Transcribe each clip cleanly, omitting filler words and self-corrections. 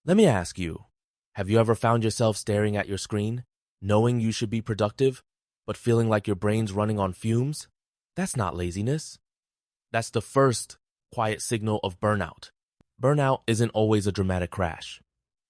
Let me ask you, have you ever found yourself staring at your screen, knowing you should be productive, but feeling like your brain's running on fumes? That's not laziness. That's the first quiet signal of burnout. Burnout isn't always a dramatic crash.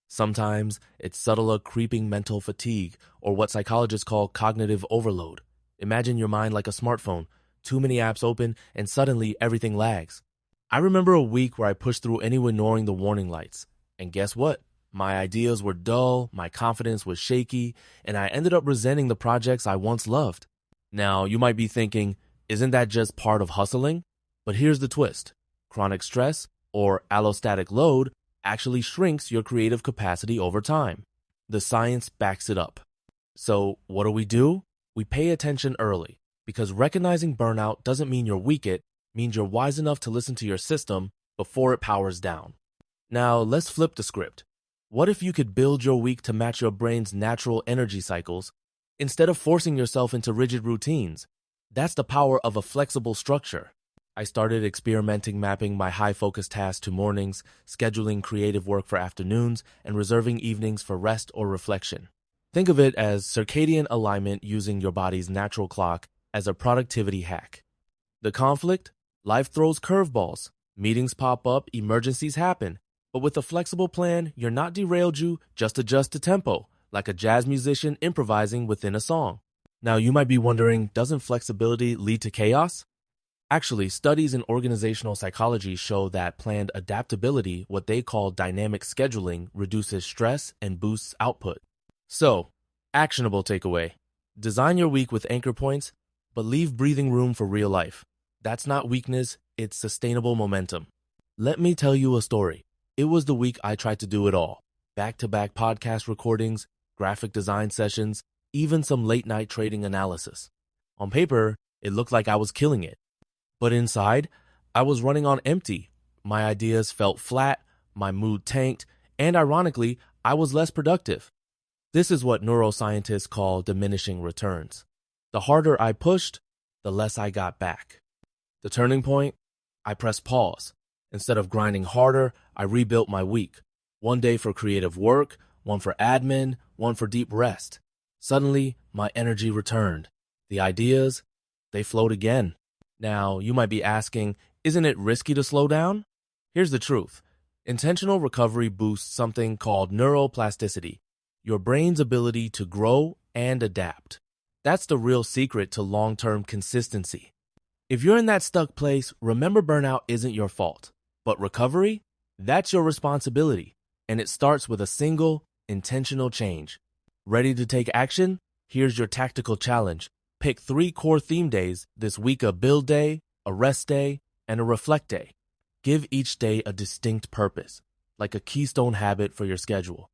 Sometimes it's subtler creeping mental fatigue, or what psychologists call cognitive overload. Imagine your mind like a smartphone, too many apps open, and suddenly everything lags. I remember a week where I pushed through anyway ignoring the warning lights. And guess what? My ideas were dull, my confidence was shaky, and I ended up resenting the projects I once loved. Now, you might be thinking, isn't that just part of hustling? But here's the twist. Chronic stress, or allostatic load, actually shrinks your creative capacity over time. The science backs it up. So, what do? We pay attention early, because recognizing burnout doesn't mean you're weak, it means you're wise enough to listen to your system before it powers down. Now, let's flip the script. What if you could build your week to match your brain's natural energy cycles instead of forcing yourself into rigid routines? That's the power of a flexible structure. I started experimenting mapping my high-focus tasks to mornings, scheduling creative work for afternoons, and reserving evenings for rest or reflection. Think of it as circadian alignment using your body's natural clock as a productivity hack. The conflict? Life throws curveballs. Meetings pop up, emergencies happen. But with a flexible plan, you're not derailed, you just adjust the tempo, like a jazz musician improvising within a song. Now, you might be wondering, doesn't flexibility lead to chaos? Actually, studies in organizational psychology show that planned adaptability, what they call dynamic scheduling, reduces stress and boosts output. So, actionable takeaway. Design your week with anchor points, but leave breathing room for real life. That's not weakness, it's sustainable momentum. Let me tell you a story. It was the week I tried to do it all. Back-to-back podcast recordings, graphic design sessions, even some late-night trading analysis. On paper, it looked like I was killing it. But inside, I was running on empty. My ideas felt flat, my mood tanked, and ironically, I was less productive. This is what neuroscientists call diminishing returns. The harder I pushed, the less I got back. The turning point? I pressed pause. Instead of grinding harder, I rebuilt my week. One day for creative work, one for admin, one for deep rest. Suddenly, my energy returned. The ideas, they flowed again. Now, you might be asking, isn't it risky to slow down? Here's the truth. Intentional recovery boosts something called neuroplasticity, your brain's ability to grow and adapt. That's the real secret to long-term consistency. If you're in that stuck place, remember burnout isn't your fault. But recovery, that's your responsibility. And it starts with a single, intentional change. Ready to take action? Here's your tactical challenge. Pick 3 core theme days this week: a build day, a rest day, and a reflect day. Give each day a distinct purpose, like a keystone habit for your schedule.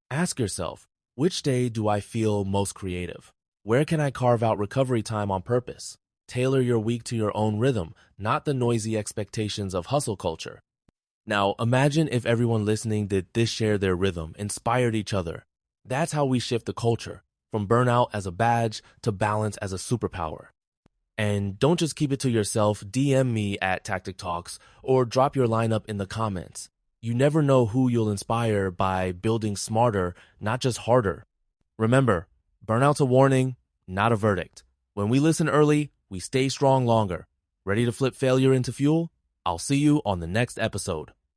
Ask yourself, which day do I feel most creative? Where can I carve out recovery time on purpose? Tailor your week to your own rhythm, not the noisy expectations of hustle culture. Now, imagine if everyone listening did this: share their rhythm, inspired each other. That's how we shift the culture. From burnout as a badge to balance as a superpower. And don't just keep it to yourself. DM me at TacticTalks or drop your lineup in the comments. You never know who you'll inspire by building smarter, not just harder. Remember, burnout's a warning, not a verdict. When we listen early, we stay strong longer. Ready to flip failure into fuel? I'll see you on the next episode.